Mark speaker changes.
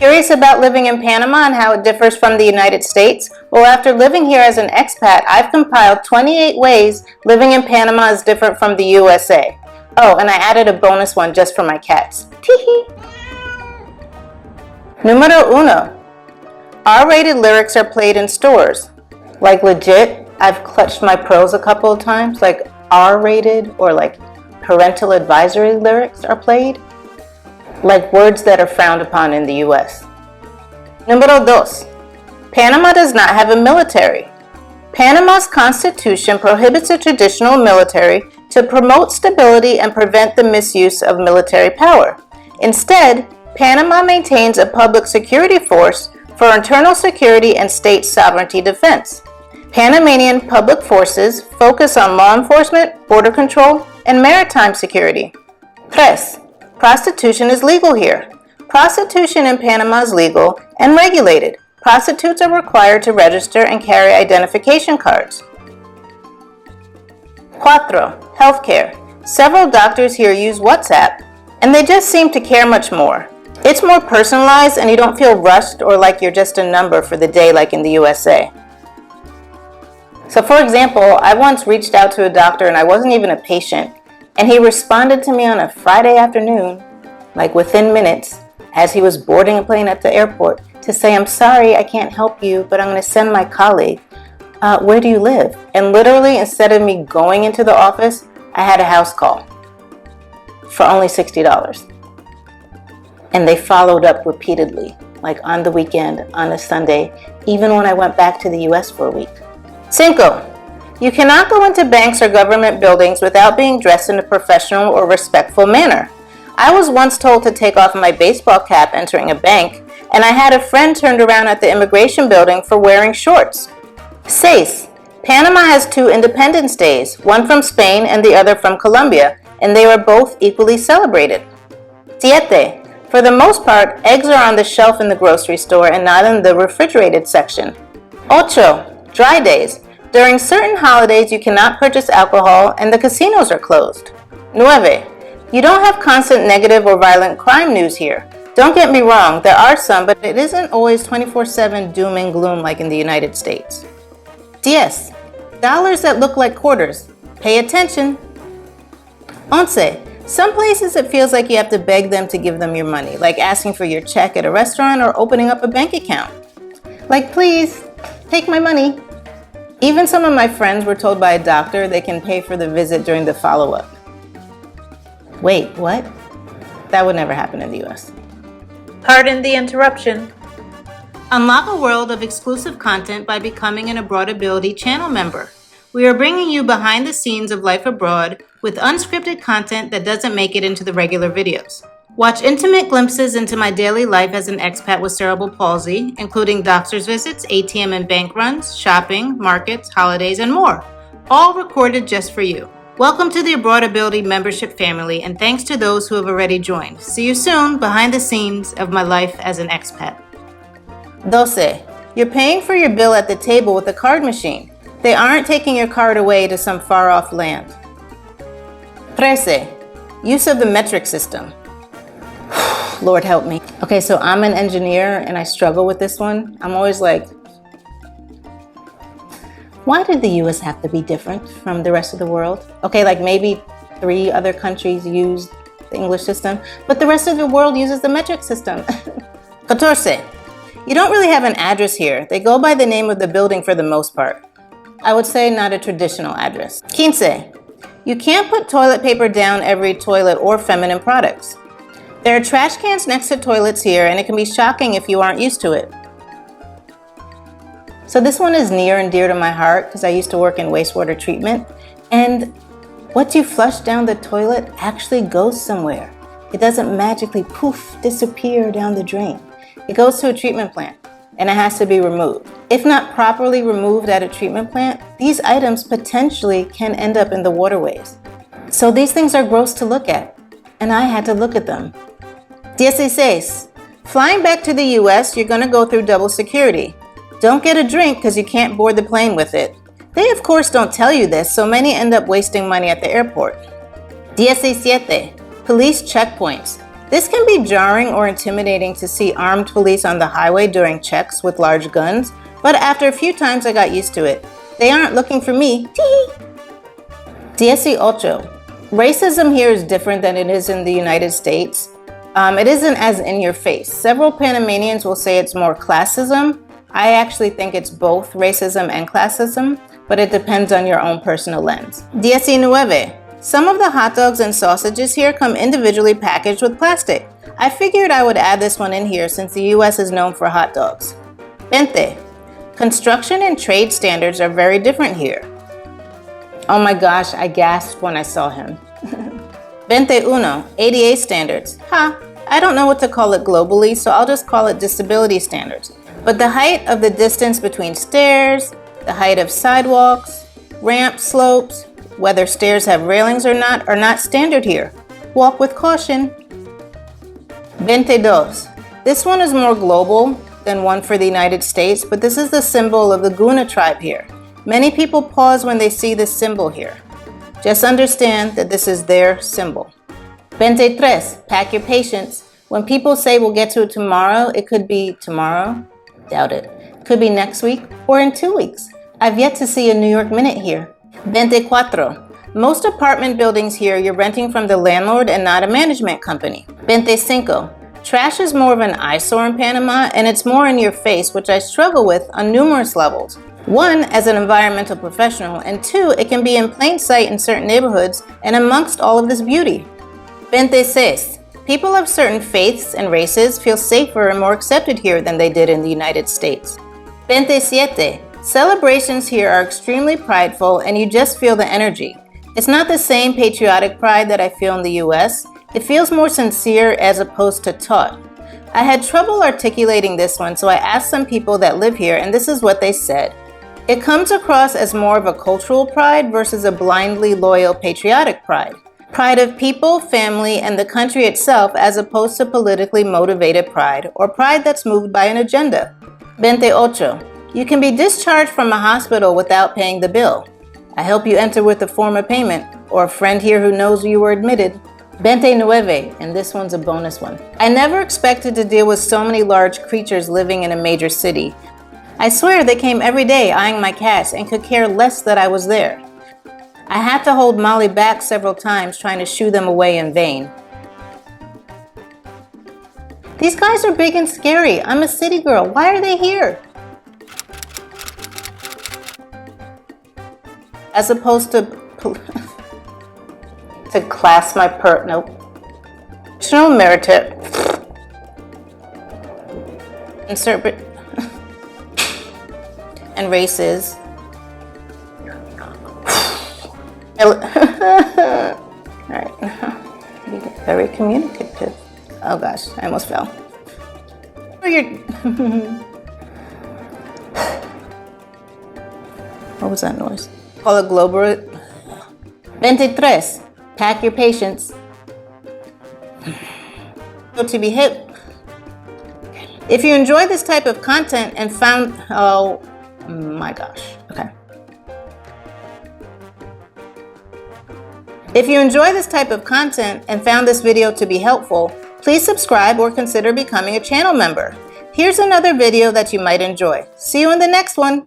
Speaker 1: Curious about living in Panama and how it differs from the United States? Well, after living here as an expat, I've compiled 28 ways living in Panama is different from the USA. Oh, and I added a bonus one just for my cats. Teehee. Numero uno. R-rated lyrics are played in stores. Like legit, I've clutched my pearls a couple of times, like R-rated or like parental advisory lyrics are played. Like words that are frowned upon in the US. Número dos. Panama does not have a military. Panama's constitution prohibits a traditional military to promote stability and prevent the misuse of military power. Instead, Panama maintains a public security force for internal security and state sovereignty defense. Panamanian public forces focus on law enforcement, border control, and maritime security. Tres. Prostitution is legal here. Prostitution in Panama is legal and regulated. Prostitutes are required to register and carry identification cards. Cuatro. Healthcare. Several doctors here use WhatsApp, and they just seem to care much more. It's more personalized and you don't feel rushed or like you're just a number for the day like in the USA. So for example, I once reached out to a doctor and I wasn't even a patient. And he responded to me on a Friday afternoon, like within minutes, as he was boarding a plane at the airport, to say, I'm sorry, I can't help you, but I'm going to send my colleague. Where do you live? And literally, instead of me going into the office, I had a house call for only $60. And they followed up repeatedly, like on the weekend, on a Sunday, even when I went back to the US for a week. Cinco. You cannot go into banks or government buildings without being dressed in a professional or respectful manner. I was once told to take off my baseball cap entering a bank, and I had a friend turned around at the immigration building for wearing shorts. Seis. Panama has two Independence Days, one from Spain and the other from Colombia, and they were both equally celebrated. Siete. For the most part, eggs are on the shelf in the grocery store and not in the refrigerated section. Ocho. Dry days. During certain holidays, you cannot purchase alcohol and the casinos are closed. Nueve. You don't have constant negative or violent crime news here. Don't get me wrong, there are some, but it isn't always 24/7 doom and gloom like in the United States. Diez. Dollars that look like quarters. Pay attention. Once. Some places it feels like you have to beg them to give them your money, like asking for your check at a restaurant or opening up a bank account. Like, please, take my money. Even some of my friends were told by a doctor they can pay for the visit during the follow-up. Wait, what? That would never happen in the US.
Speaker 2: Pardon the interruption.
Speaker 1: Unlock a world of exclusive content by becoming an Abroadability channel member. We are bringing you behind the scenes of life abroad with unscripted content that doesn't make it into the regular videos. Watch intimate glimpses into my daily life as an expat with cerebral palsy, including doctor's visits, ATM and bank runs, shopping, markets, holidays, and more. All recorded just for you. Welcome to the Abroadability membership family, and thanks to those who have already joined. See you soon behind the scenes of my life as an expat. Doce. You're paying for your bill at the table with a card machine. They aren't taking your card away to some far-off land. Trece. Use of the metric system. Lord help me. Okay, so I'm an engineer and I struggle with this one. I'm always like, why did the US have to be different from the rest of the world? Okay, like maybe 3 other countries use the English system, but the rest of the world uses the metric system. Catorce. You don't really have an address here. They go by the name of the building for the most part. I would say not a traditional address. Quince. You can't put toilet paper down every toilet or feminine products. There are trash cans next to toilets here, and it can be shocking if you aren't used to it. So this one is near and dear to my heart because I used to work in wastewater treatment, and what you flush down the toilet actually goes somewhere. It doesn't magically poof, disappear down the drain. It goes to a treatment plant, and it has to be removed. If not properly removed at a treatment plant, these items potentially can end up in the waterways. So these things are gross to look at, and I had to look at them. 16. Flying back to the US, you're going to go through double security. Don't get a drink because you can't board the plane with it. They of course don't tell you this, so many end up wasting money at the airport. 17. Police checkpoints. This can be jarring or intimidating to see armed police on the highway during checks with large guns, but after a few times I got used to it. They aren't looking for me. 18. Racism here is different than it is in the United States. It isn't as in your face. Several Panamanians will say it's more classism. I actually think it's both racism and classism, but it depends on your own personal lens. 19. Some of the hot dogs and sausages here come individually packaged with plastic. I figured I would add this one in here since the US is known for hot dogs. 20. Construction and trade standards are very different here. Oh my gosh, I gasped when I saw him. 21. ADA standards. I don't know what to call it globally, so I'll just call it disability standards. But the height of the distance between stairs, the height of sidewalks, ramps, slopes, whether stairs have railings or not, are not standard here. Walk with caution. 22. This one is more global than one for the United States, but this is the symbol of the Guna tribe here. Many people pause when they see this symbol here. Just understand that this is their symbol. 23. Pack your patience. When people say we'll get to it tomorrow, it could be tomorrow. Doubt it. Could be next week or in 2 weeks. I've yet to see a New York minute here. 24. Most apartment buildings here you're renting from the landlord and not a management company. 25. Trash is more of an eyesore in Panama, and it's more in your face, which I struggle with on numerous levels. 1, as an environmental professional, and 2, it can be in plain sight in certain neighborhoods and amongst all of this beauty. 26. People of certain faiths and races feel safer and more accepted here than they did in the United States. 27. Celebrations here are extremely prideful and you just feel the energy. It's not the same patriotic pride that I feel in the US. It feels more sincere as opposed to taught. I had trouble articulating this one, so I asked some people that live here and this is what they said. It comes across as more of a cultural pride versus a blindly loyal patriotic pride. Pride of people, family, and the country itself as opposed to politically motivated pride or pride that's moved by an agenda. 28. You can be discharged from a hospital without paying the bill. I help you enter with a form of payment or a friend here who knows you were admitted. 29, and this one's a bonus one. I never expected to deal with so many large creatures living in a major city. I swear they came every day eyeing my cats and could care less that I was there. I had to hold Molly back several times trying to shoo them away in vain. These guys are big and scary. I'm a city girl. Why are they here? As opposed to class my nope. National merit insert and races. Alright. Very communicative. Oh gosh, I almost fell. What was that noise? Call it global. 23. Pack your patience. To be hip. If you enjoy this type of content and found, oh my gosh, okay. If you enjoy this type of content and found this video to be helpful, please subscribe or consider becoming a channel member. Here's another video that you might enjoy. See you in the next one.